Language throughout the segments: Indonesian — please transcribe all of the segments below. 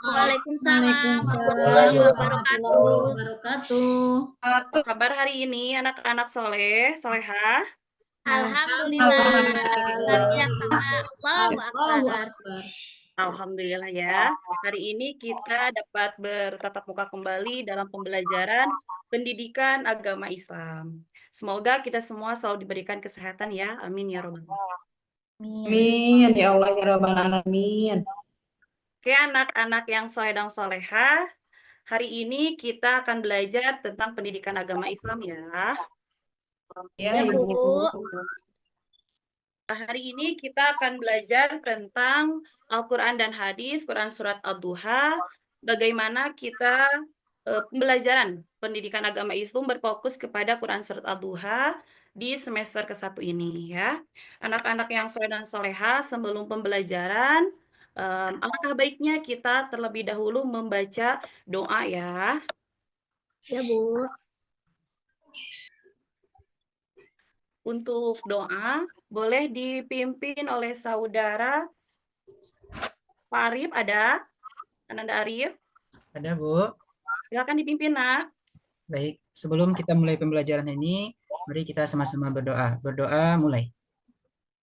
Waalaikumsalam Waalaikumsalam warahmatullahi warahmatullahi wabarakatuh. wabarakatuh. Apa kabar hari ini anak-anak soleh, solehah? Alhamdulillah. Luar biasa. Allahu Allahu Akbar. Akbar. Alhamdulillah ya. Hari ini kita dapat bertatap muka kembali dalam pembelajaran pendidikan agama Islam. Semoga kita semua selalu diberikan kesehatan ya. Amin ya robbal alamin. Amin ya Allah ya Rabbal Alamin. Oke, anak-anak yang soleh dan solehah, hari ini kita akan belajar tentang pendidikan agama Islam ya. Ya, Ya, Ibu. Bu. Hari ini kita akan belajar tentang Al-Quran dan Hadis, Quran Surat Ad-Duha, bagaimana kita pembelajaran pendidikan agama Islam berfokus kepada Quran Surat Ad-Duha di semester ke-1 ini ya. Anak-anak yang soleh dan soleha, sebelum pembelajaran, alangkah baiknya kita terlebih dahulu membaca doa ya. Ya, Bu. Untuk doa, boleh dipimpin oleh saudara Pak Arif, ada? Ananda Arif, Ada, Bu. silakan dipimpin, nak. Baik, sebelum kita mulai pembelajaran ini, mari kita sama-sama berdoa. Berdoa mulai.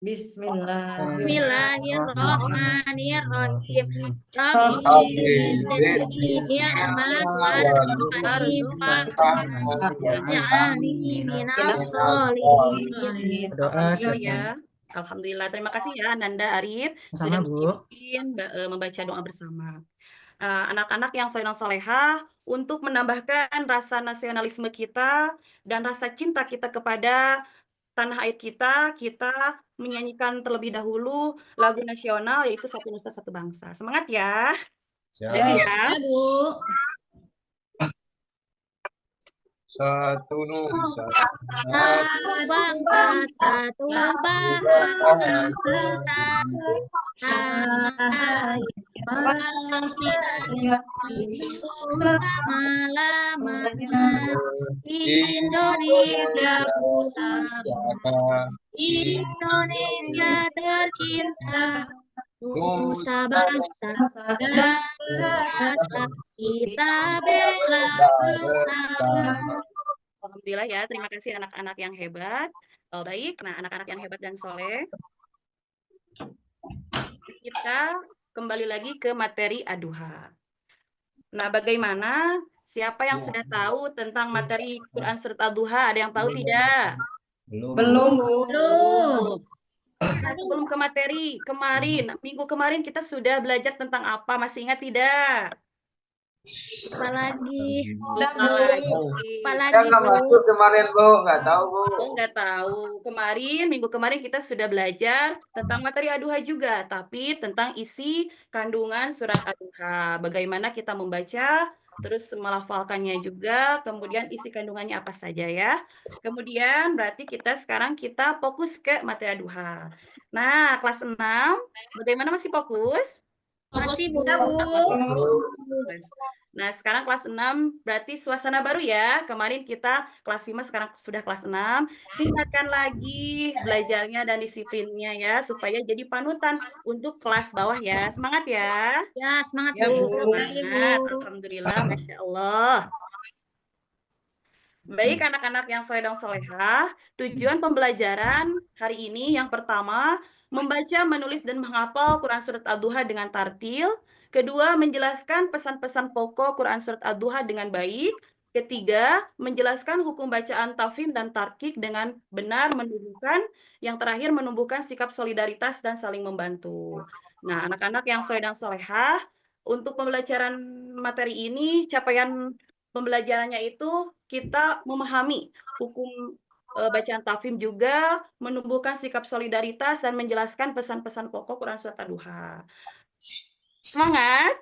Bismillah. Bismillahirrahmanirrahim. Rabbi Rabbi zidni ni'matan warzuqni waj'alni minas sholihin. Berdoa Alhamdulillah selesai. ya. Alhamdulillah. Terima kasih ya Ananda Arif Sama, sudah Bu. memimpin membaca doa bersama. Anak-anak yang soleh dan solehah, untuk menambahkan rasa nasionalisme kita dan rasa cinta kita kepada tanah air kita menyanyikan terlebih dahulu lagu nasional yaitu Satu Nusa Satu Bangsa. Semangat ya. Ready ya. Ya, Bu. Satu Nusa, Satu bangsa, satu bahasa kita. Selama-lamanya Indonesia bersama, Indonesia tercinta, nusa bangsa dan bahasa kita bela bersama. Alhamdulillah ya, terima kasih anak-anak yang hebat. Baik, nah anak-anak yang hebat dan soleh, kita kembali lagi ke materi Ad-Duha. Nah, bagaimana? Siapa yang sudah tahu tentang materi Quran Surat Ad-Duha? Ada yang tahu tidak? Belum, Bu. Nah, sebelum ke materi, minggu kemarin kita sudah belajar tentang apa? Masih ingat tidak? Apalagi Saya nggak masuk kemarin, Bu. Nggak tahu, Bu. Oh, nggak tahu. Minggu kemarin kita sudah belajar tentang materi Ad-Duha juga, tapi tentang isi kandungan surat Ad-Duha. Bagaimana kita membaca, terus melafalkannya juga, kemudian isi kandungannya apa saja ya. Kemudian berarti sekarang kita fokus ke materi Ad-Duha. Nah, kelas 6, bagaimana masih fokus? masih, Bu. Nah, sekarang kelas 6 berarti suasana baru ya. Kemarin kita kelas 5, sekarang sudah kelas 6. Tingkatkan lagi belajarnya dan disiplinnya ya, supaya jadi panutan untuk kelas bawah ya. Semangat ya. Ya, semangat, Ya, Bu. Bu. Semangat. Alhamdulillah, Masya Allah. Baik anak-anak yang soleh dan solehah, tujuan pembelajaran hari ini yang pertama, membaca, menulis, dan menghafal Quran Surat Ad-Duha dengan tartil. Kedua, menjelaskan pesan-pesan pokok Quran Surat Ad-Duha dengan baik. Ketiga, menjelaskan hukum bacaan tafhim dan tarkik dengan benar, menumbuhkan. Yang terakhir, menumbuhkan sikap solidaritas dan saling membantu. Nah, anak-anak yang soleh dan solehah, untuk pembelajaran materi ini, capaian pembelajarannya itu kita memahami hukum bacaan tafhim juga, menumbuhkan sikap solidaritas dan menjelaskan pesan-pesan pokok Quran Surat Ad-Duha. Semangat.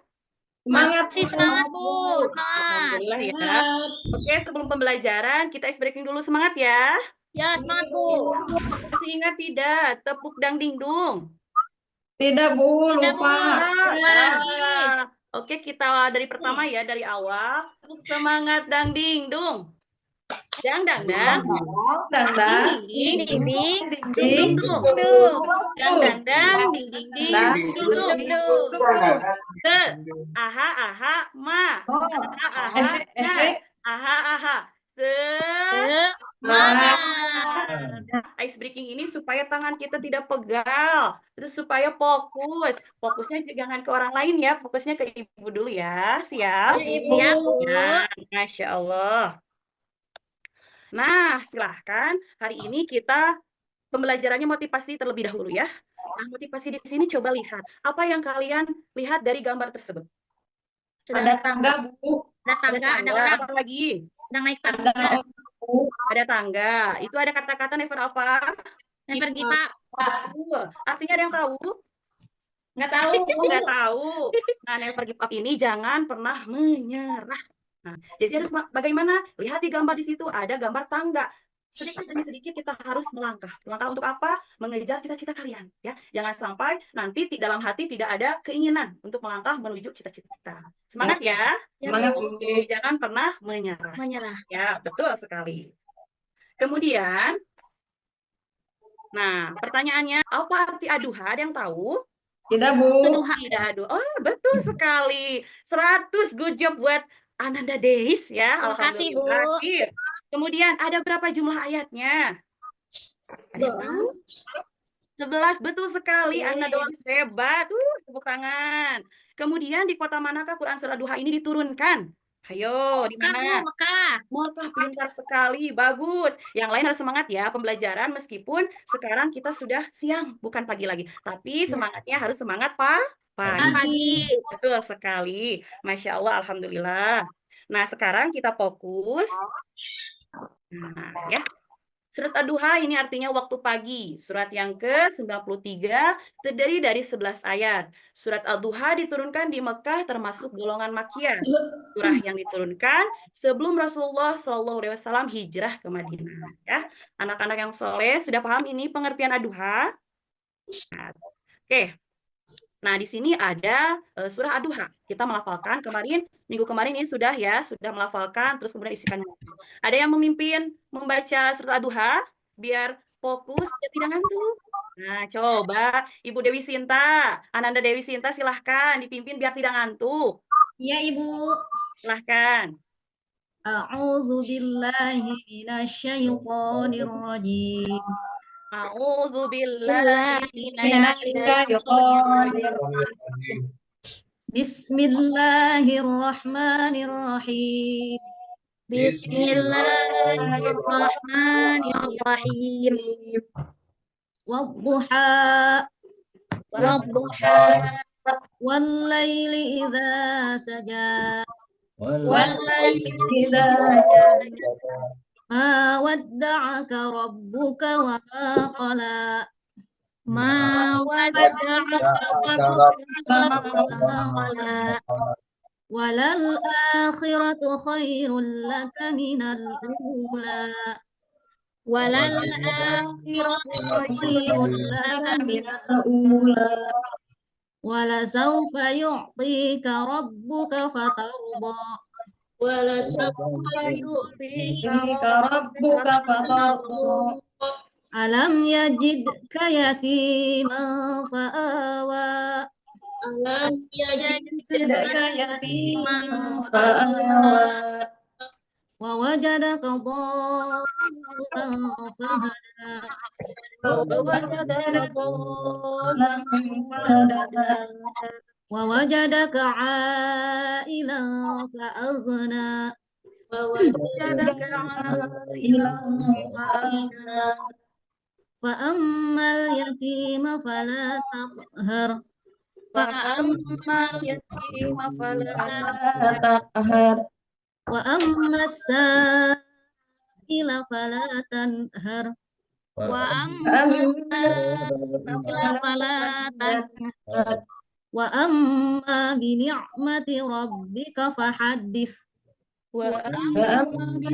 Semangat, Semangat, Bu. Semangat. Alhamdulillah ya. Oke, sebelum pembelajaran kita ice breaking dulu, semangat ya. Ya, semangat, Bu. Masih ingat tidak tepuk dang dingdung? Tidak, Bu. Tidak, Bu. Lupa. Oke, kita dari pertama ya, dari awal. Semangat dang dingdung. Dang dang dang. Dang. Ding ding. Ding, Dung Ding. dung dung. dung, Dang dang dang. Ding ding ding. Dang. Dung dung. dung. Se. Aha aha ma. Oh. Aha aha na. Aha aha. Semangat. Ice breaking ini supaya tangan kita tidak pegal, terus supaya fokus. Fokusnya jangan ke orang lain ya, fokusnya ke ibu dulu ya. Siap? Siap, Bu. Ya, Masya Allah. Nah, silahkan. Hari ini kita pembelajarannya motivasi terlebih dahulu ya. Nah, motivasi di sini coba lihat. Apa yang kalian lihat dari gambar tersebut? Ada tangga, Bu. Ada tangga, ada orang, Apa lagi? sedang naik Ada tangga. orang, Bu. Ada tangga. Itu ada kata-kata never apa? Never give up. Artinya ada yang tahu? Nggak tahu. Nggak tahu. Nah, never give up ini jangan pernah menyerah. Nah, jadi harus bagaimana? Lihat di gambar di situ ada gambar tangga. Sedikit demi sedikit kita harus melangkah. Melangkah untuk apa? Mengejar cita-cita kalian. Ya, jangan sampai nanti dalam hati tidak ada keinginan untuk melangkah menuju cita-cita. Semangat ya. Semangat, Bu. Oke, jangan pernah menyerah. Menyerah. Ya, betul sekali. Kemudian, nah, pertanyaannya, apa arti aduha? Ada yang tahu? Tidak, Bu. Tuduhan. Tidak, aduh. Oh, betul sekali. 100 good job buat Ananda Deis ya. Terima kasih, Bu. Alhamdulillah. Sip. Kemudian ada berapa jumlah ayatnya? Ada yang tahu? 11, betul sekali. Anda doang hebat. Tepuk tangan. Kemudian di kota manakah Quran Surah Duha ini diturunkan? Ayo, di Mekah, Bu, mana? Mekah. Mekah, pintar sekali, bagus. Yang lain harus semangat ya pembelajaran meskipun sekarang kita sudah siang, bukan pagi lagi. Tapi semangatnya harus semangat pagi. Pagi. Betul sekali. Masya Allah, Alhamdulillah. Nah, sekarang kita fokus. Nah, ya. Surat Ad-Duha ini artinya waktu pagi. Surat yang ke-93 terdiri dari 11 ayat. Surat Ad-Duha diturunkan di Mekah termasuk golongan Makkiyah. Surah yang diturunkan sebelum Rasulullah SAW hijrah ke Madinah. Ya, anak-anak yang soleh sudah paham ini pengertian Ad-Duha? Nah, oke. Nah, di sini ada surah Ad-Duha. Kita melafalkan minggu kemarin ini sudah melafalkan, terus kemudian isikan. Ada yang memimpin membaca surah Ad-Duha biar fokus, biar tidak ngantuk. Nah, coba Ibu Dewi Sinta, Ananda Dewi Sinta silahkan dipimpin biar tidak ngantuk. Iya, Ibu. Silahkan. A'udzu billahi minasyaitonir rajim. A'udzu billahi Minasyaitonir Bismillahirrahmanirrahim. Bismillahirrahmanirrahim. Wadduha. Wadduha. Wallaili idza saja. Wallaili idza saja. Ma wadda'aka rabbuka wa ma qala. Ma wadda'aka rabbuka wa ma qala. Walal akhiratu khairul laka minal ula. Walal akhiratu khairul laka minal ula. Walasawfa yu'tika rabbuka fatarda. Walasawfa yu'tika rabbuka fatarda. Alam yajidka yatiman fa'awa. Alam yajidka yatiman fa'awa. Wa wajadaka dhallan fahada. Wa wajadaka 'ailan fa'aghna. Fa'ammal yatima fala taqhar. Fa'ammal yatima fala taqhar. Wa ammas sa'ila fala tanhar. Wa ammas sa'ila fala tanhar. Wa amma bi ni'mati rabbika fahaddits. Wa amma bi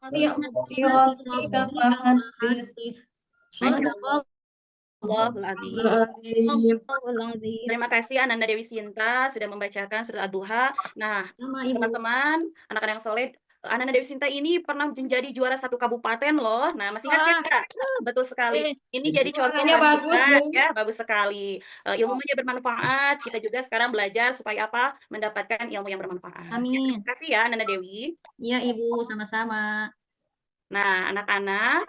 ni'mati rabbika fahaddits. Sadaqallahul azim. Terima kasih Ananda Dewi Sinta sudah membacakan surah Ad-Duha. Nah, teman-teman, anak-anak yang soleh, Ananda Dewi Sinta ini pernah menjadi juara 1 kabupaten loh. Nah, masih ingat Wah. Kak? Betul sekali. Ini jadi contoh Suaranya bagi bagus, kita Bu. ya, bagus sekali. Ilmunya bermanfaat. Kita juga sekarang belajar supaya apa? Mendapatkan ilmu yang bermanfaat. Amin. Terima kasih ya Ananda Dewi. Iya, Ibu, sama-sama. Nah, anak-anak,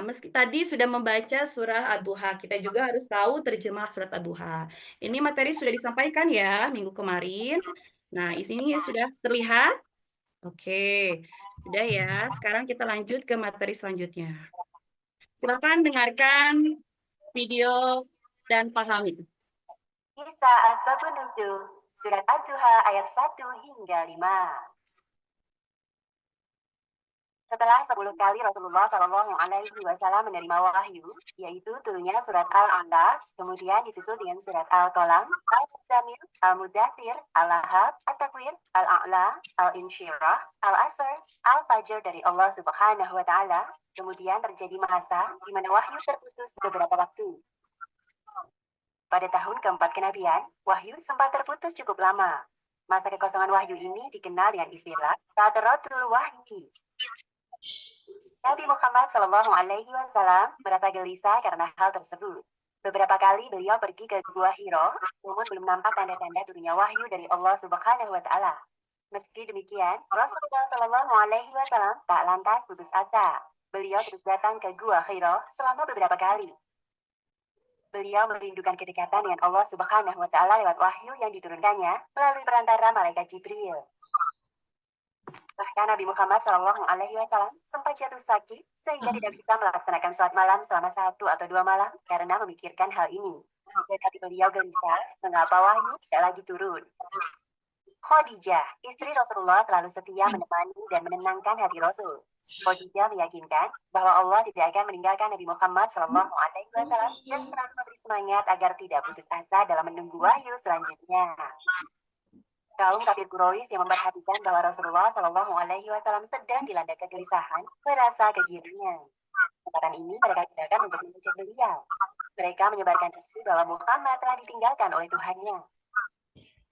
meski tadi sudah membaca surah Ad-Duha, kita juga harus tahu terjemah surat Ad-Duha. Ini materi sudah disampaikan ya minggu kemarin. Nah, isinya sudah terlihat? Oke, sudah ya. Sekarang kita lanjut ke materi selanjutnya. Silakan dengarkan video dan pahami. Kisah Asbabun Nuzul, Surat Ad-Duha ayat 1 hingga 5. Setelah 10 kali Rasulullah SAW menerima wahyu, yaitu turunnya surat Al-A'la, kemudian disusul dengan surat Al-Qalam, Al-Muzammil, Al-Mudathir, Al-Lahab, At-Takwir, Al-A'la, Al-Insyirah, Al-Asr, Al-Fajr dari Allah Subhanahu wa Ta'ala. Kemudian terjadi masa di mana wahyu terputus beberapa waktu. Pada tahun keempat kenabian, wahyu sempat terputus cukup lama. Masa kekosongan wahyu ini dikenal dengan istilah Fatratul Wahyi. Nabi Muhammad SAW merasa gelisah karena hal tersebut. Beberapa kali beliau pergi ke Gua Hiro, namun belum nampak tanda-tanda turunnya wahyu dari Allah Subhanahu wa Ta'ala. Meski demikian, Rasulullah SAW tak lantas putus asa. Beliau terus datang ke Gua Hiro selama beberapa kali. Beliau merindukan kedekatan dengan Allah Subhanahu wa Ta'ala lewat wahyu yang diturunkannya melalui perantara malaikat Jibril. Bahkan Nabi Muhammad SAW sempat jatuh sakit sehingga tidak bisa melaksanakan sholat malam selama 1 atau 2 malam karena memikirkan hal ini. Jadi beliau gelisah mengapa wahyu tidak lagi turun. Khadijah, istri Rasulullah, selalu setia menemani dan menenangkan hati Rasul. Khadijah meyakinkan bahwa Allah tidak akan meninggalkan Nabi Muhammad SAW dan selalu memberi semangat agar tidak putus asa dalam menunggu wahyu selanjutnya. Kaum kafir Quraisy yang memperhatikan bahwa Rasulullah SAW sedang dilanda kegelisahan merasa kegirangan. Kesempatan ini mereka gunakan untuk mengejek beliau. Mereka menyebarkan isu bahwa Muhammad telah ditinggalkan oleh Tuhannya.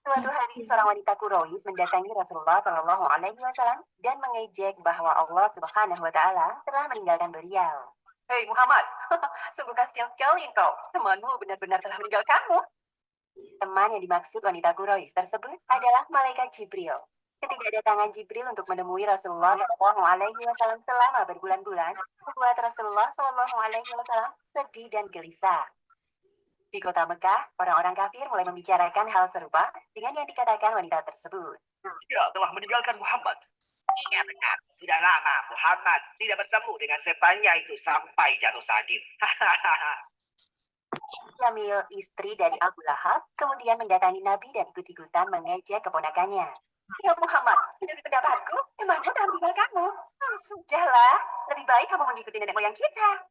Suatu hari seorang wanita Quraisy mendatangi Rasulullah SAW dan mengejek bahwa Allah Subhanahu wa Ta'ala telah meninggalkan beliau. Hei Muhammad, sungguh kasihan sekali engkau. Temanmu benar-benar telah meninggalkanmu. Teman yang dimaksud wanita Quraisy tersebut adalah malaikat Jibril. Ketidakdatangan Jibril untuk menemui Rasulullah SAW selama berbulan-bulan membuat Rasulullah SAW sedih dan gelisah. Di kota Mekah, orang-orang kafir mulai membicarakan hal serupa dengan yang dikatakan wanita tersebut. Dia telah meninggalkan Muhammad. Iya benar, sudah lama Muhammad tidak bertemu dengan setannya itu sampai jatuh sakit. Jamil, istri dari Abu Lahab, kemudian mendatangi Nabi dan ikut-ikutan mengejek keponakannya. Ya Muhammad, menurut pendapatku, temanmu telah meninggalkanmu. Oh, sudahlah, lebih baik kamu mengikuti nenek moyang kita.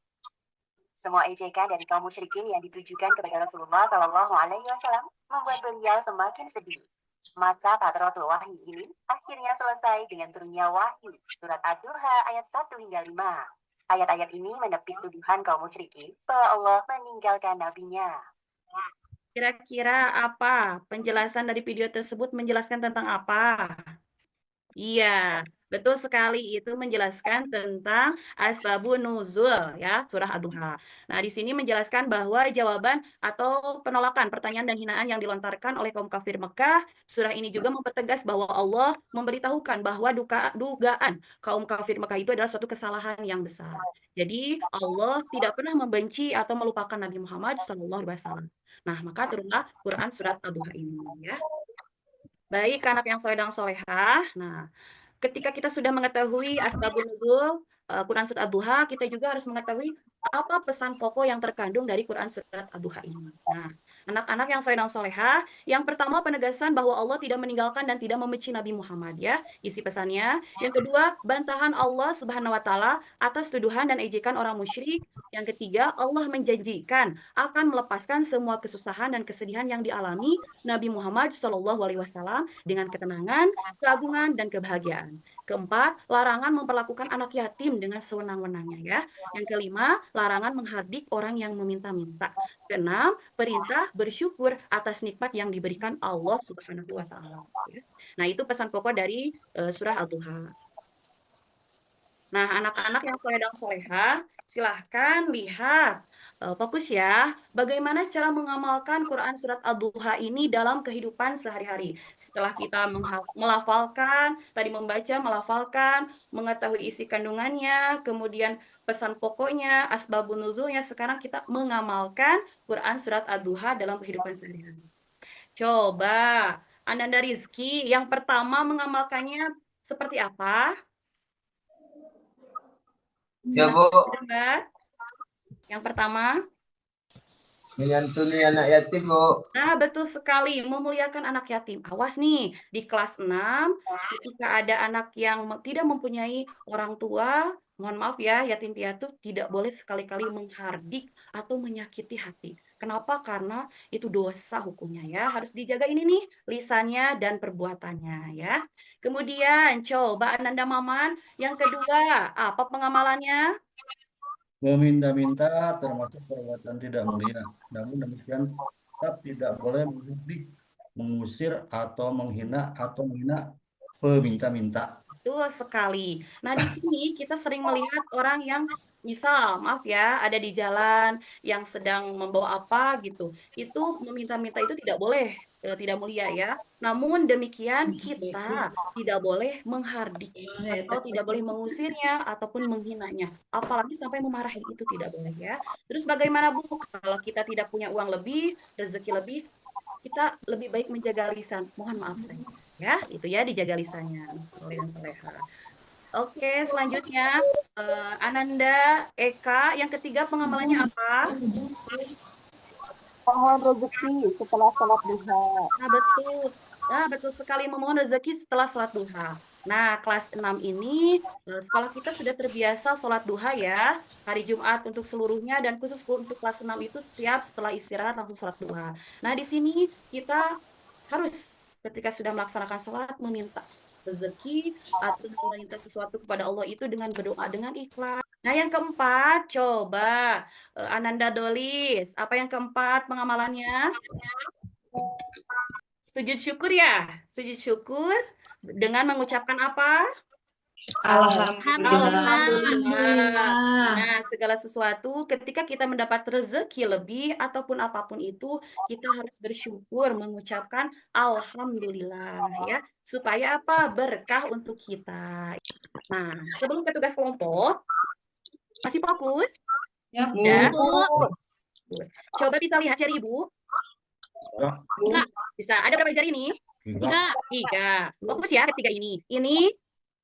Semua ejekan dari kaum musyrikin yang ditujukan kepada Rasulullah SAW membuat beliau semakin sedih. Masa Fatratul Wahyi ini akhirnya selesai dengan turunnya wahyu surat Ad-Duha ayat 1 hingga 5. Ayat-ayat ini menepis tuduhan kaum musyrikin bahwa Allah meninggalkan nabinya. Kira-kira apa? Penjelasan dari video tersebut menjelaskan tentang apa? Iya, betul sekali. Itu menjelaskan tentang asbabun nuzul ya, surah Ad-Duha. Nah, di sini menjelaskan bahwa jawaban atau penolakan pertanyaan dan hinaan yang dilontarkan oleh kaum kafir Mekah, surah ini juga mempertegas bahwa Allah memberitahukan bahwa dugaan kaum kafir Mekah itu adalah suatu kesalahan yang besar. Jadi, Allah tidak pernah membenci atau melupakan Nabi Muhammad SAW. Nah, maka turunlah Quran surat Ad-Duha ini ya. Baik, anak yang soleh dan solehah. Nah, ketika kita sudah mengetahui asbabun nuzul Quran surat Ad-Duha, kita juga harus mengetahui apa pesan pokok yang terkandung dari Quran surat Ad-Duha ini. Nah, anak-anak yang soleh dan solehah, yang pertama penegasan bahwa Allah tidak meninggalkan dan tidak membenci Nabi Muhammad ya, isi pesannya. Yang kedua, bantahan Allah Subhanahu wa Ta'ala atas tuduhan dan ejekan orang musyrik. Yang ketiga, Allah menjanjikan akan melepaskan semua kesusahan dan kesedihan yang dialami Nabi Muhammad SAW dengan ketenangan, keagungan, dan kebahagiaan. Keempat, larangan memperlakukan anak yatim dengan sewenang-wenangnya ya. Yang kelima, larangan menghardik orang yang meminta-minta. Keenam, perintah bersyukur atas nikmat yang diberikan Allah Subhanahu wa Ta'ala. Nah, itu pesan pokok dari surah Ad-Duha. Nah, anak-anak yang soleh dan soleha, silahkan lihat, fokus ya, bagaimana cara mengamalkan Quran Surat Ad-Duha ini dalam kehidupan sehari-hari. Setelah kita melafalkan, tadi membaca, melafalkan, mengetahui isi kandungannya, kemudian pesan pokoknya, asbabun nuzulnya, sekarang kita mengamalkan Quran Surat Ad-Duha dalam kehidupan sehari-hari. Coba, Ananda Rizky, yang pertama mengamalkannya seperti apa? Ya, Silahkan Bu. Mbak. Yang pertama, Menyantuni anak yatim, Bu. nah betul sekali, memuliakan anak yatim. Awas nih, di kelas 6, ketika ada anak yang tidak mempunyai orang tua, mohon maaf ya, yatim piatu tidak boleh sekali-kali menghardik atau menyakiti hati. Kenapa? Karena itu dosa hukumnya ya. Harus dijaga ini nih, lisannya dan perbuatannya ya. Kemudian, coba Ananda Maman, yang kedua, apa pengamalannya? Meminta-minta termasuk perbuatan tidak mulia. Namun demikian tetap tidak boleh menghardik, mengusir atau menghina peminta-minta. Betul sekali. Nah, di sini kita sering melihat orang yang misal, maaf ya, ada di jalan yang sedang membawa apa gitu. Itu meminta-minta itu tidak boleh, tidak mulia ya. Namun demikian kita tidak boleh menghardik atau tidak boleh mengusirnya ataupun menghinanya. Apalagi sampai memarahi itu tidak boleh ya. Terus bagaimana Bu kalau kita tidak punya uang lebih, rezeki lebih, kita lebih baik menjaga lisan. Mohon maaf saya. Ya, itu ya dijaga lisannya. Soleh dan soleha. Oke, selanjutnya Ananda Eka. Yang ketiga pengamalannya apa? Mohon rezeki setelah sholat duha. Nah, betul. Nah, betul sekali memohon rezeki setelah sholat duha. Nah, kelas 6 ini sekolah kita sudah terbiasa sholat duha ya. Hari Jumat untuk seluruhnya dan khusus untuk kelas 6 itu setiap setelah istirahat langsung sholat duha. Nah, di sini kita harus ketika sudah melaksanakan sholat meminta rezeki atau meminta sesuatu kepada Allah itu dengan berdoa dengan ikhlas. Nah, yang keempat, coba Ananda Dolis. Apa yang keempat pengamalannya? Sujud syukur ya? Sujud syukur dengan mengucapkan apa? Alhamdulillah. Nah, segala sesuatu ketika kita mendapat rezeki lebih ataupun apapun itu, kita harus bersyukur mengucapkan alhamdulillah ya, supaya apa? Berkah untuk kita. Nah, sebelum ke tugas kelompok, masih fokus? Ya, Bu. Ya. Coba bisa lihat jari Ibu. Bisa. Ada berapa jari ini? Tiga. Fokus ya ketiga ini. Ini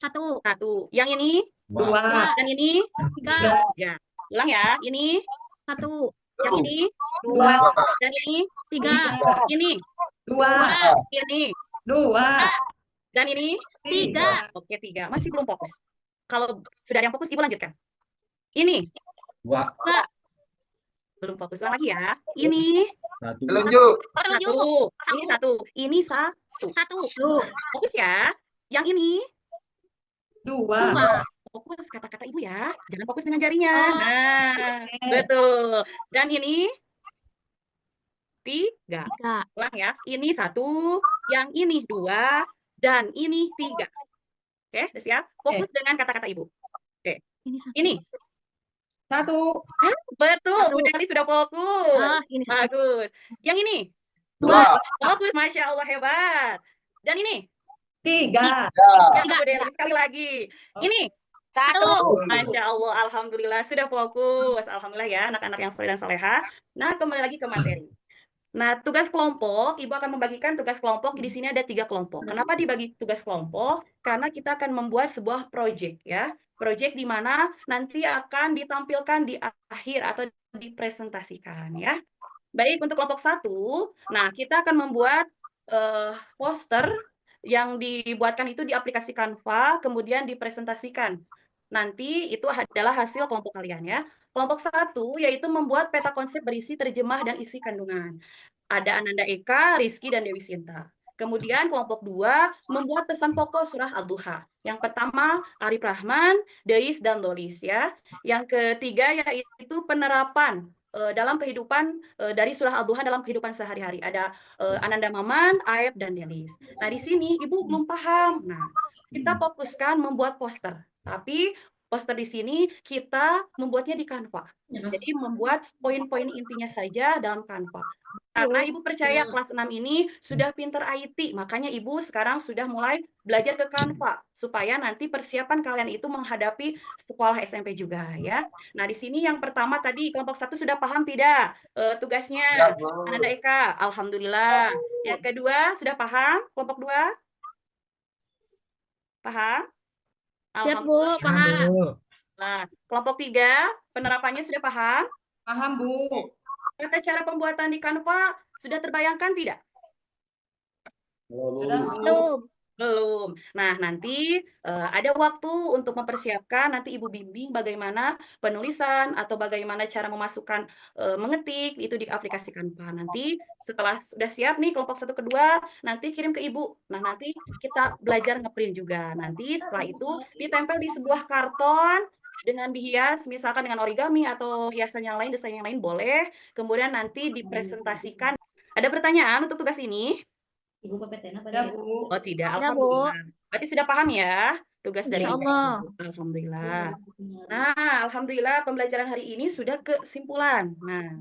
satu. Yang ini Dua. dan ini Tiga. Ulang ya. Ini satu. Yang ini Dua. dan ini Tiga. Ini Dua. ini Dua. dan ini Tiga. Oke, 3. Masih belum fokus. Kalau sudah ada yang fokus, Ibu lanjutkan. Ini Dua. belum fokus. Ulang lagi ya. Ini Satu. Telunjuk. Ini satu. Ini satu. Fokus ya. Yang ini Dua. fokus kata-kata Ibu ya. Jangan fokus dengan jarinya. Nah, betul. Dan ini 3. Ulang ya. Ini 1, yang ini 2, dan ini 3. Oke, udah siap? Fokus dengan kata-kata Ibu. Oke. Ini. Satu. Betul, Bu Deli sudah fokus. Ini Bagus. Yang ini? Dua. Fokus, Masya Allah, hebat. Dan ini? Tiga. Ya, Bu Deli, sekali lagi. Ini? Satu. Masya Allah, Alhamdulillah, sudah fokus. Alhamdulillah ya, anak-anak yang soleh dan soleha. Nah, kembali lagi ke materi. Nah, tugas kelompok, Ibu akan membagikan tugas kelompok. Di sini ada 3 kelompok. Kenapa dibagi tugas kelompok? Karena kita akan membuat sebuah proyek ya. Proyek di mana nanti akan ditampilkan di akhir atau dipresentasikan ya. Baik, untuk kelompok 1, nah kita akan membuat poster yang dibuatkan itu di aplikasi Canva, kemudian dipresentasikan. Nanti itu adalah hasil kelompok kalian ya. Kelompok 1 yaitu membuat peta konsep berisi terjemah dan isi kandungan. Ada Ananda Eka, Rizky, dan Dewi Sinta. Kemudian kelompok 2 membuat pesan pokok surah Al-Duha. Yang pertama Arif Rahman, Deis, dan Dolis ya. Yang ketiga yaitu penerapan dalam kehidupan dari surah Al-Duha dalam kehidupan sehari-hari. Ada Ananda Maman, Aib, dan Delis. Nah, di sini Ibu belum paham. Nah, kita fokuskan membuat poster. Tapi poster di sini kita membuatnya di Canva. Jadi membuat poin-poin intinya saja dalam Canva. Karena Ibu percaya kelas 6 ini sudah pinter IT, makanya Ibu sekarang sudah mulai belajar ke Canva supaya nanti persiapan kalian itu menghadapi sekolah SMP juga ya. Nah, di sini yang pertama tadi kelompok 1 sudah paham tidak tugasnya? Ya, Bu. Ananda Eka, alhamdulillah. Yang kedua sudah paham? Kelompok 2? Paham? Siap, Bu. Alhamdulillah. Paham. Bu. Nah, kelompok 3 penerapannya sudah paham? Paham, Bu. Tata cara pembuatan di Canva sudah terbayangkan tidak? Belum. Belum. Nah, nanti ada waktu untuk mempersiapkan, nanti Ibu bimbing bagaimana penulisan atau bagaimana cara memasukkan mengetik itu di aplikasi Canva. Nanti setelah sudah siap nih kelompok 1 kedua, nanti kirim ke Ibu. Nah, nanti kita belajar ngeprint juga. Nanti setelah itu ditempel di sebuah karton dengan dihias misalkan dengan origami atau hiasan yang lain, desain yang lain boleh. Kemudian nanti dipresentasikan. Ada pertanyaan untuk tugas ini? Ibu PPTN apa Ya, dia? Bu. Oh tidak, Ya, Bu. alhamdulillah. Berarti sudah paham ya tugas dari Insya Ibu. Allah. Alhamdulillah. Nah, alhamdulillah pembelajaran hari ini sudah kesimpulan. Nah,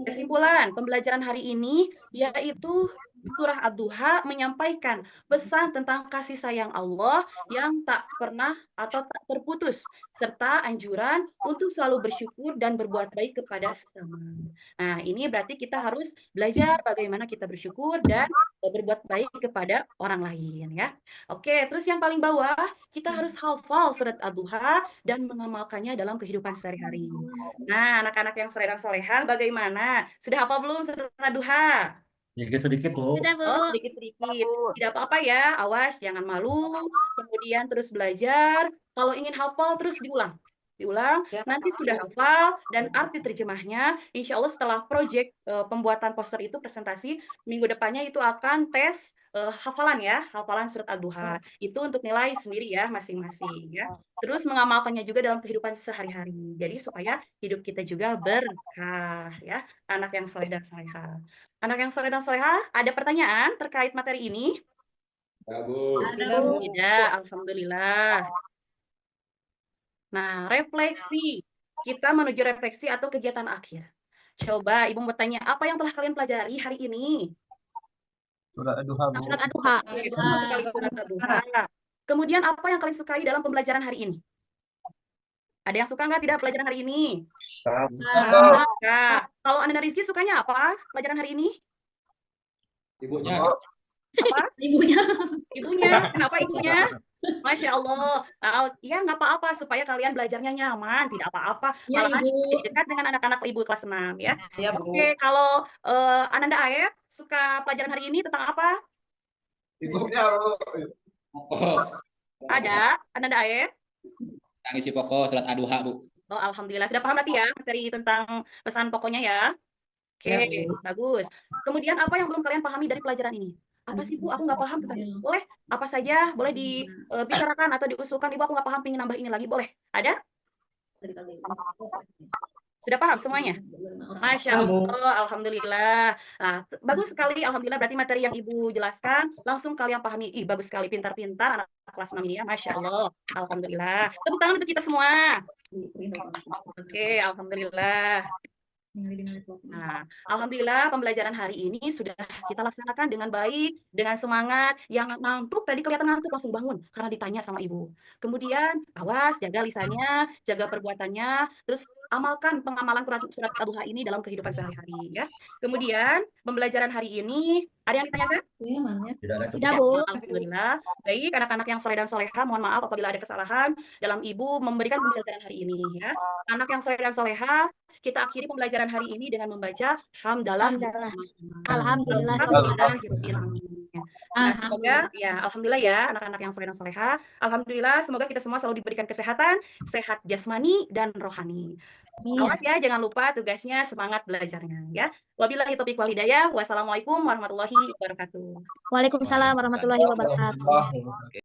kesimpulan pembelajaran hari ini yaitu Surah Ad-Duha menyampaikan pesan tentang kasih sayang Allah yang tak pernah atau tak terputus, serta anjuran untuk selalu bersyukur dan berbuat baik kepada sesama. Nah, ini berarti kita harus belajar bagaimana kita bersyukur dan berbuat baik kepada orang lain ya. Oke, terus yang paling bawah kita harus hafal surat Ad-Duha dan mengamalkannya dalam kehidupan sehari-hari. Nah, anak-anak yang soleh dan solehah bagaimana? Sudah hafal belum surat Ad-Duha? Sedikit-sedikit, Bu. Sudah, Bu. Oh, sedikit-sedikit. Tidak apa-apa ya, awas jangan malu. Kemudian terus belajar. Kalau ingin hafal terus diulang. Diulang, nanti sudah hafal dan arti terjemahnya. Insya Allah setelah proyek pembuatan poster itu presentasi, minggu depannya itu akan tes hafalan ya, hafalan surat Ad-Duha. Itu untuk nilai sendiri ya, masing-masing ya. Terus mengamalkannya juga dalam kehidupan sehari-hari. Jadi supaya hidup kita juga berkah ya, anak yang soleh dan solehah. Anak yang soleh dan solehah, ada pertanyaan terkait materi ini? Ya, Bu. Tidak, Bu. Tidak, alhamdulillah. Nah, refleksi. Kita menuju refleksi atau kegiatan akhir. Coba Ibu bertanya, apa yang telah kalian pelajari hari ini? Surat Ad-Duha, Bu. Surat Ad-Duha. Oke, betul sekali surat Ad-Duha. Kemudian apa yang kalian sukai dalam pembelajaran hari ini? Ada yang suka nggak tidak pelajaran hari ini? Nah, kalau Ananda Rizky sukanya apa pelajaran hari ini? Ibunya. Apa? Ibunya. Ibunya. Kenapa ibunya? Masya Allah. Ya nggak apa-apa supaya kalian belajarnya nyaman, tidak apa-apa. Ya, Malahan Ibu. jadi dekat dengan anak-anak Ibu kelas 6 ya. Ya, Bu. Oke, kalau Ananda Aep suka pelajaran hari ini tentang apa? Ibunya, Bu. Ada Ananda Aep? Yang isi pokok surat Ad-Duha, Bu. Oh, alhamdulillah sudah paham berarti ya materi tentang pesan pokoknya ya. Oke, Ya, Bu. bagus. Kemudian apa yang belum kalian pahami dari pelajaran ini? Apa sih Bu? Aku nggak paham tentang ini. Boleh apa saja, boleh dibicarakan atau diusulkan. Ibu aku nggak paham, pengen nambah ini lagi, boleh? Ada? Sudah paham semuanya? Masya Allah, alhamdulillah. Nah, bagus sekali, alhamdulillah. Berarti materi yang Ibu jelaskan langsung kalian pahami. Ih, bagus sekali, pintar-pintar anak kelas 6 ini ya, Masya Allah. Alhamdulillah. Tepuk tangan untuk kita semua. Oke, alhamdulillah. Nah, alhamdulillah pembelajaran hari ini sudah kita laksanakan dengan baik, dengan semangat. Yang ngantuk tadi kelihatan ngantuk langsung bangun karena ditanya sama Ibu. Kemudian awas, jaga lisannya, jaga perbuatannya, terus amalkan pengamalan surat Ad-Duha ini dalam kehidupan sehari-hari ya. Kemudian pembelajaran hari ini ada yang ditanyakan? Tidak ada Tidak, Bu. Alhamdulillah. Baik, anak-anak yang soleh dan soleha, mohon maaf apabila ada kesalahan dalam Ibu memberikan pembelajaran hari ini ya. Anak yang soleh dan soleha, kita akhiri pembelajaran hari ini dengan membaca hamdalah. Alhamdulillah. Nah, semoga ya alhamdulillah ya anak-anak yang soleh dan soleha. Alhamdulillah semoga kita semua selalu diberikan kesehatan, sehat jasmani dan rohani. Awas ya, jangan lupa tugasnya, semangat belajarnya ya. Wabillahi taufiq wal hidayah. Wassalamualaikum warahmatullahi wabarakatuh. Waalaikumsalam warahmatullahi wabarakatuh. Alhamdulillah.